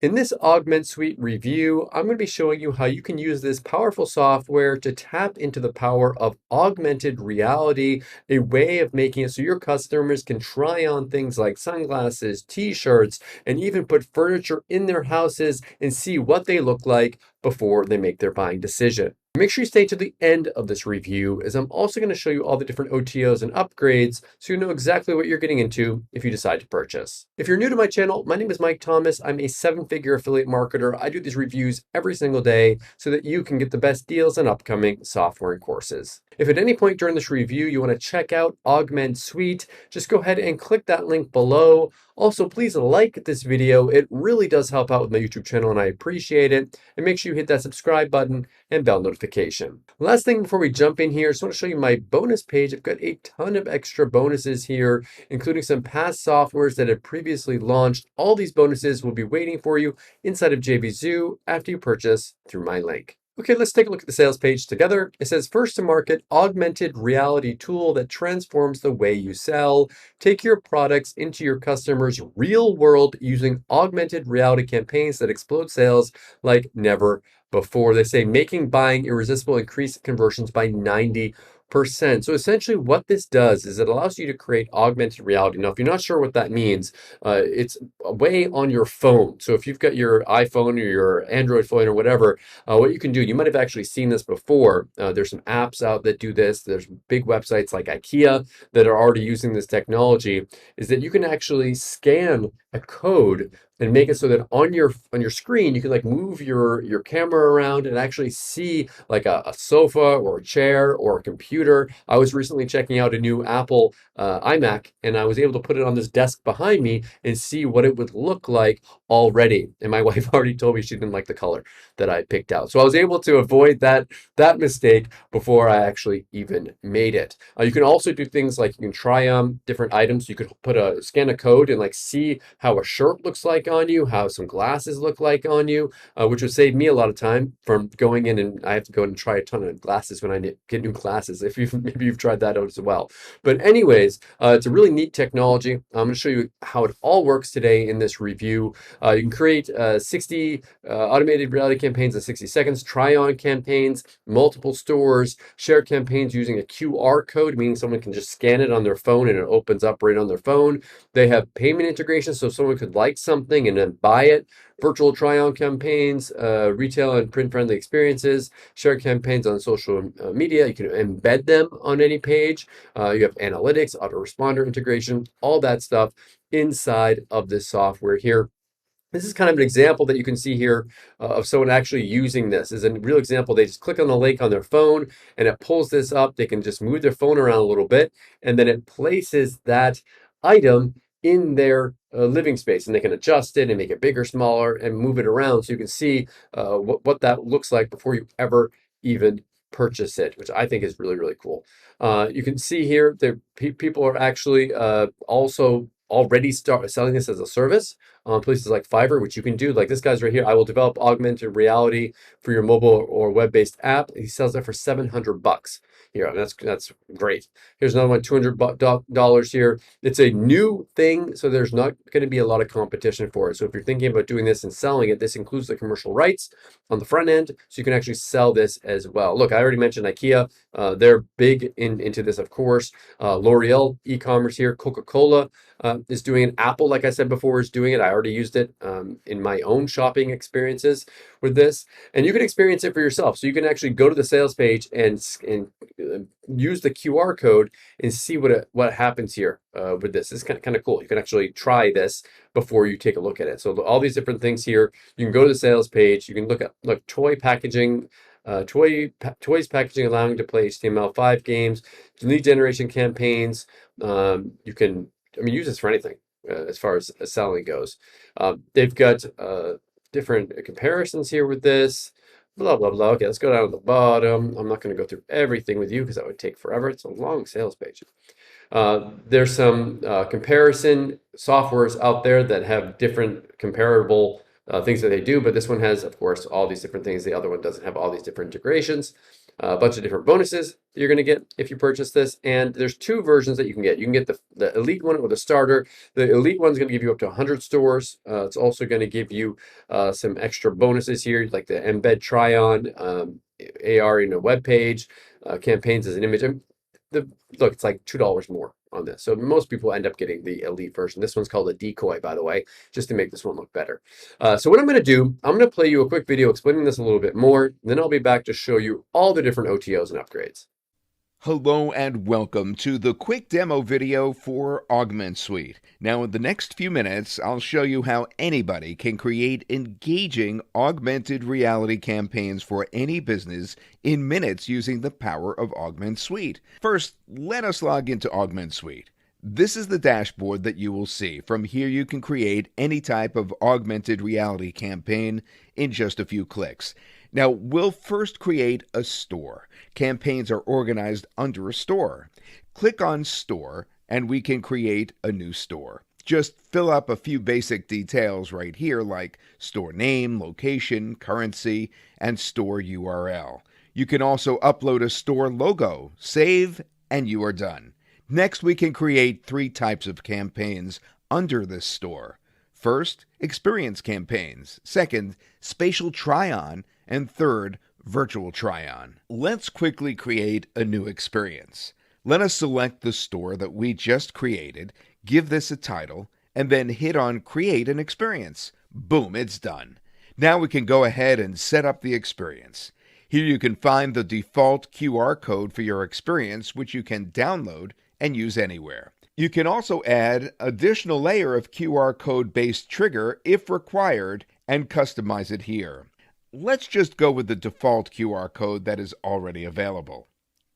In this Augment Suite review, I'm going to be showing you how you can use this powerful software to tap into the power of augmented reality, a way of making it so your customers can try on things like sunglasses, t-shirts, and even put furniture in their houses and see what they look like before they make their buying decision. Make sure you stay to the end of this review, as I'm also going to show you all the different OTOs and upgrades so you know exactly what you're getting into if you decide to purchase. If you're new to my channel, my name is Mike Thomas. I'm a seven-figure affiliate marketer. I do these reviews every single day so that you can get the best deals on upcoming software and courses. If at any point during this review you want to check out Augment Suite, just go ahead and click that link below. Also, please like this video. It really does help out with my YouTube channel and I appreciate it. And make sure you hit that subscribe button and bell notification. Last thing before we jump in here, I just want to show you my bonus page. I've got a ton of extra bonuses here, including some past softwares that have previously launched. All these bonuses will be waiting for you inside of JVZoo after you purchase through my link. Okay, let's take a look at the sales page together. It says first to market augmented reality tool that transforms the way you sell. Take your products into your customers' real world using augmented reality campaigns that explode sales like never before. They say making buying irresistible, increase conversions by 90%. So essentially what this does is it allows you to create augmented reality. Now, if you're not sure what that means, it's a way on your phone. So if you've got your iPhone or your Android phone or whatever, what you can do, you might have actually seen this before. There's some apps out that do this. There's big websites like IKEA that are already using this technology, is that you can actually scan a code and make it so that on your screen you can like move your camera around and actually see like a sofa or a chair or a computer. I was recently checking out a new Apple iMac and I was able to put it on this desk behind me and see what it would look like already. And my wife already told me she didn't like the color that I picked out. So I was able to avoid that mistake before I actually even made it. You can also do things like you can try on different items. You could scan a code and like see how a shirt looks like on you, how some glasses look like on you, which would save me a lot of time from going in and I have to go and try a ton of glasses when I get new glasses. If maybe you've tried that out as well. But anyways, it's a really neat technology. I'm going to show you how it all works today in this review. You can create 60 automated reality campaigns in 60 seconds, try on campaigns, multiple stores, share campaigns using a QR code, meaning someone can just scan it on their phone and it opens up right on their phone. They have payment integration, so someone could like something and then buy it. Virtual try-on campaigns, retail and print-friendly experiences, share campaigns on social media. You can embed them on any page. You have analytics, autoresponder integration, all that stuff inside of this software here. This is kind of an example that you can see here of someone actually using this. As a real example, they just click on the link on their phone and it pulls this up. They can just move their phone around a little bit and then it places that item in their living space and they can adjust it and make it bigger, smaller, and move it around so you can see what that looks like before you ever even purchase it, which I think is really, really cool. You can see here that people are actually also already start selling this as a service on places like Fiverr, which you can do. Like this guy's right here. I will develop augmented reality for your mobile or web-based app. He sells that for $700 here. And that's great. Here's another one, $200 here. It's a new thing, so there's not going to be a lot of competition for it. So if you're thinking about doing this and selling it, this includes the commercial rights on the front end, so you can actually sell this as well. Look, I already mentioned IKEA. They're big into this, of course. L'Oreal e-commerce here. Coca-Cola is doing it. Apple, like I said before, is doing it. I already used it in my own shopping experiences with this, and you can experience it for yourself. So you can actually go to the sales page and use the QR code and see what happens here with this. It's kind of cool. You can actually try this before you take a look at it. So all these different things here. You can go to the sales page. You can look toy packaging. Toys packaging allowing to play HTML5 games, lead generation campaigns. You can, use this for anything as far as selling goes. They've got different comparisons here with this, blah, blah, blah. Okay, let's go down to the bottom. I'm not going to go through everything with you because that would take forever. It's a long sales page. There's some comparison softwares out there that have different comparable things that they do, but this one has, of course, all these different things. The other one doesn't have all these different integrations. a bunch of different bonuses that you're going to get if you purchase this. And there's two versions that you can get. You can get the elite one or the starter. The elite one's going to give you up to 100 stores. It's also going to give you some extra bonuses here, like the embed try-on, AR in a web page, campaigns as an image. Look, it's like $2 more on this. So most people end up getting the elite version. This one's called a decoy, by the way, just to make this one look better. So what I'm going to do, I'm going to play you a quick video explaining this a little bit more. Then I'll be back to show you all the different OTOs and upgrades. Hello and welcome to the quick demo video for Augment Suite. Now in the next few minutes, I'll show you how anybody can create engaging augmented reality campaigns for any business in minutes using the power of Augment Suite. First, let us log into Augment Suite. This is the dashboard that you will see. From here you can create any type of augmented reality campaign in just a few clicks. Now, we'll first create a store. Campaigns are organized under a store. Click on Store, and we can create a new store. Just fill up a few basic details right here, like store name, location, currency, and store URL. You can also upload a store logo, save, and you are done. Next, we can create 3 types of campaigns under this store. First, experience campaigns. Second, spatial try-on. And third, virtual try-on. Let's quickly create a new experience. Let us select the store that we just created, give this a title, and then hit on Create an Experience. Boom, it's done. Now we can go ahead and set up the experience. Here you can find the default QR code for your experience, which you can download and use anywhere. You can also add additional layer of QR code-based trigger if required and customize it here. Let's just go with the default QR code that is already available.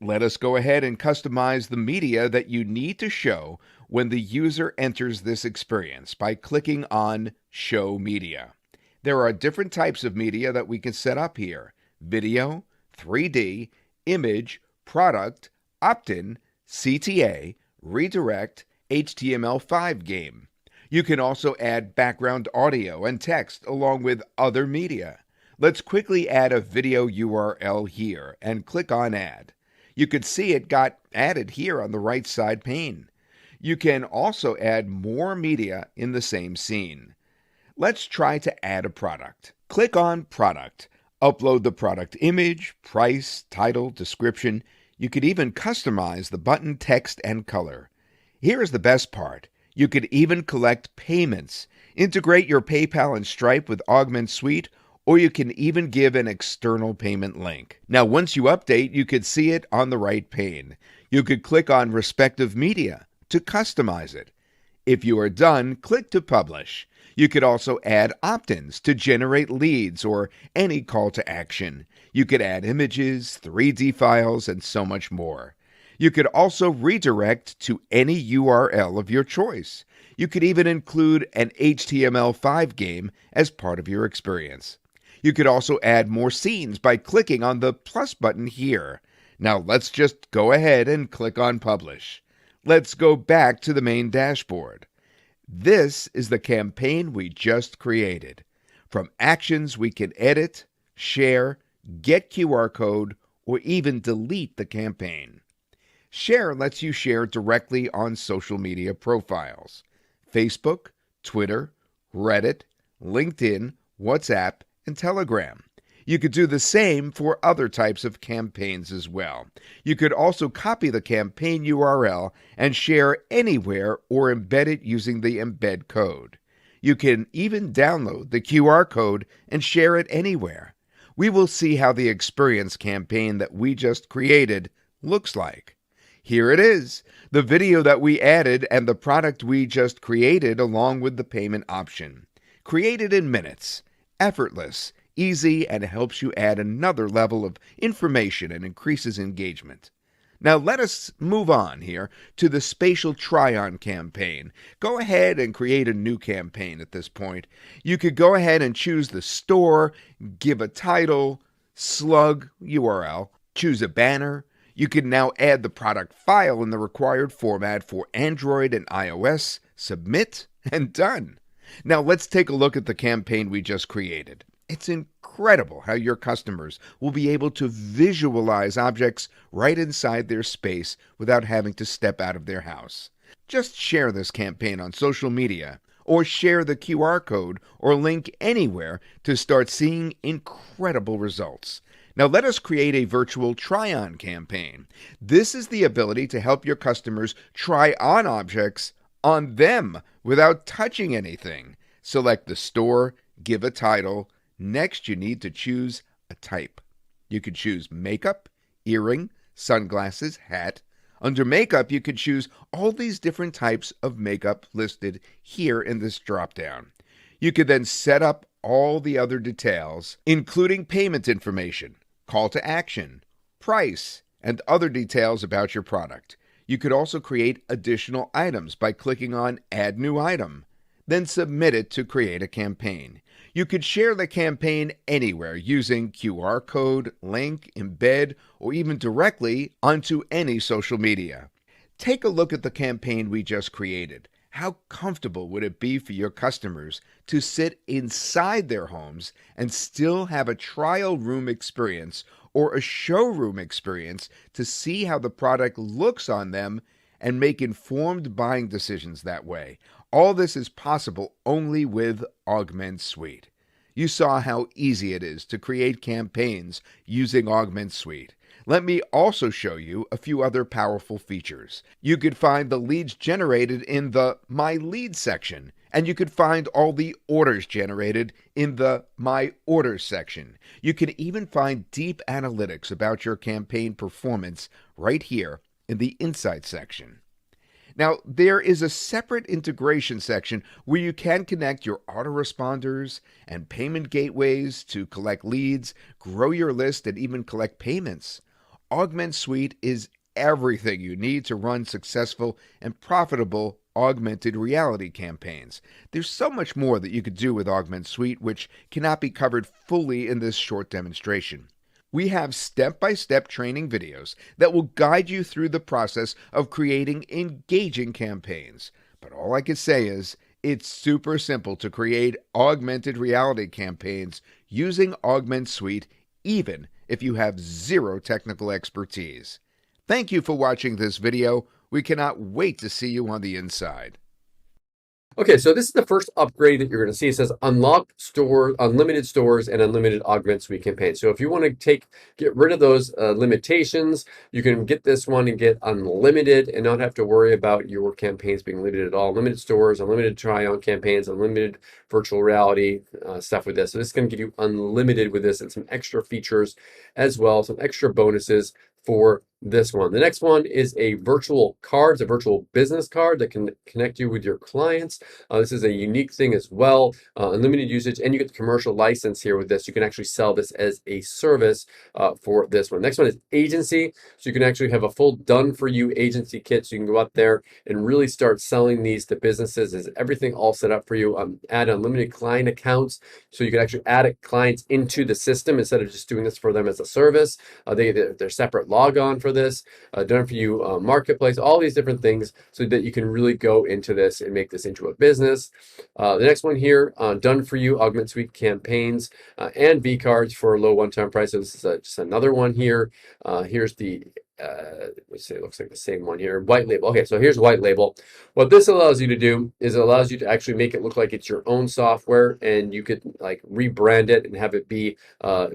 Let us go ahead and customize the media that you need to show when the user enters this experience by clicking on Show Media. There are different types of media that we can set up here: video, 3D, image, product, opt-in, CTA, redirect, HTML5 game. You can also add background audio and text along with other media. Let's quickly add a video URL here and click on Add. You can see it got added here on the right side pane. You can also add more media in the same scene. Let's try to add a product. Click on Product. Upload the product image, price, title, description. You could even customize the button text and color. Here is the best part. You could even collect payments. Integrate your PayPal and Stripe with Augment Suite, or you can even give an external payment link. Now, once you update, you could see it on the right pane. You could click on respective media to customize it. If you are done, click to publish. You could also add opt-ins to generate leads or any call to action. You could add images, 3D files, and so much more. You could also redirect to any URL of your choice. You could even include an HTML5 game as part of your experience. You could also add more scenes by clicking on the plus button here. Now let's just go ahead and click on Publish. Let's go back to the main dashboard. This is the campaign we just created. From actions, we can edit, share, get QR code, or even delete the campaign. Share lets you share directly on social media profiles: Facebook, Twitter, Reddit, LinkedIn, WhatsApp, and Telegram. You could do the same for other types of campaigns as well. You could also copy the campaign URL and share anywhere or embed it using the embed code. You can even download the QR code and share it anywhere. We will see how the experience campaign that we just created looks like. Here it is, the video that we added and the product we just created along with the payment option. Created in minutes. Effortless, easy, and helps you add another level of information and increases engagement. Now let us move on here to the spatial try-on campaign. Go ahead and create a new campaign at this point. You could go ahead and choose the store, give a title, slug URL, choose a banner. You can now add the product file in the required format for Android and iOS, submit, and done. Now let's take a look at the campaign we just created. It's incredible how your customers will be able to visualize objects right inside their space without having to step out of their house. Just share this campaign on social media or share the QR code or link anywhere to start seeing incredible results. Now, let us create a virtual try on campaign. This is the ability to help your customers try on objects on them without touching anything. Select the store, give a title. Next, you need to choose a type. You could choose makeup, earring, sunglasses, hat. Under makeup, you could choose all these different types of makeup listed here in this dropdown. You could then set up all the other details, including payment information, call to action, price, and other details about your product. You could also create additional items by clicking on Add New Item, then submit it to create a campaign. You could share the campaign anywhere using QR code, link, embed, or even directly onto any social media. Take a look at the campaign we just created. How comfortable would it be for your customers to sit inside their homes and still have a trial room experience or a showroom experience to see how the product looks on them and make informed buying decisions that way? All this is possible only with Augment Suite. You saw how easy it is to create campaigns using Augment Suite. Let me also show you a few other powerful features. You could find the leads generated in the My Leads section, and you could find all the orders generated in the My Orders section. You can even find deep analytics about your campaign performance right here in the Insights section. Now, there is a separate integration section where you can connect your autoresponders and payment gateways to collect leads, grow your list, and even collect payments. Augment Suite is everything you need to run successful and profitable augmented reality campaigns. There's so much more that you could do with Augment Suite, which cannot be covered fully in this short demonstration. We have step-by-step training videos that will guide you through the process of creating engaging campaigns. But all I can say is, it's super simple to create augmented reality campaigns using Augment Suite, even if you have zero technical expertise. Thank you for watching this video. We cannot wait to see you on the inside. Okay, so this is the first upgrade that you're going to see. It says unlock store, unlimited stores, and unlimited Augment Suite campaigns. So if you want to get rid of those limitations, you can get this one and get unlimited and not have to worry about your campaigns being limited at all. Unlimited stores, unlimited try-on campaigns, unlimited virtual reality stuff with this. So this is going to give you unlimited with this and some extra features as well, some extra bonuses for this one. The next one is a virtual card. It's a virtual business card that can connect you with your clients. This is a unique thing as well, unlimited usage, and you get the commercial license here with this. You can actually sell this as a service for this one. Next one is agency. So you can actually have a full done-for-you agency kit. So you can go out there and really start selling these to businesses. Is everything all set up for you? Add unlimited client accounts. So you can actually add clients into the system instead of just doing this for them as a service. They get their separate logon for this, done for you marketplace, all these different things so that you can really go into this and make this into a business. The next one here, done for you Augment Suite campaigns and V cards for a low one-time price. So this is just another one here. Here's the let's say it looks like the same one here, white label. Okay, so here's white label. What this allows you to do is it allows you to actually make it look like it's your own software, and you could like rebrand it and have it be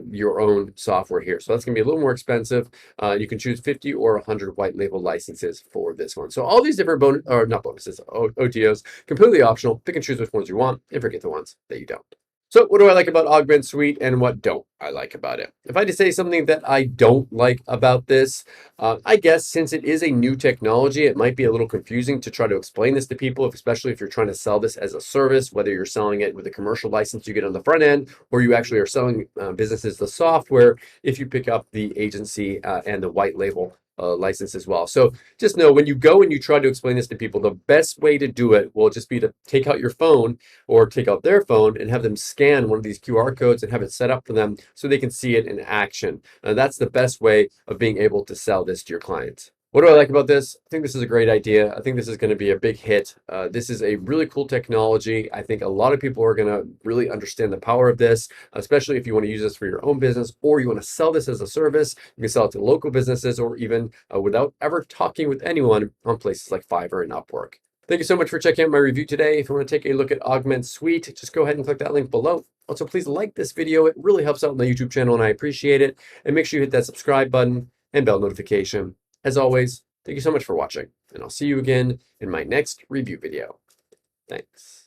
your own software here. So that's gonna be a little more expensive. You can choose 50 or 100 white label licenses for this one. So all these different OTOs, completely optional. Pick and choose which ones you want and forget the ones that you don't. So what do I like about Augment Suite and what don't I like about it? If I had to say something that I don't like about this, I guess since it is a new technology, it might be a little confusing to try to explain this to people, especially if you're trying to sell this as a service, whether you're selling it with a commercial license you get on the front end, or you actually are selling businesses the software if you pick up the agency and the white label license as well. So just know when you go and you try to explain this to people, the best way to do it will just be to take out your phone or take out their phone and have them scan one of these QR codes and have it set up for them so they can see it in action. That's the best way of being able to sell this to your clients. What do I like about this? I think this is a great idea. I think this is going to be a big hit. This is a really cool technology. I think a lot of people are going to really understand the power of this, especially if you want to use this for your own business or you want to sell this as a service. You can sell it to local businesses or even without ever talking with anyone on places like Fiverr and Upwork. Thank you so much for checking out my review today. If you want to take a look at Augment Suite, just go ahead and click that link below. Also, please like this video. It really helps out my YouTube channel and I appreciate it. And make sure you hit that subscribe button and bell notification. As always, thank you so much for watching, and I'll see you again in my next review video. Thanks.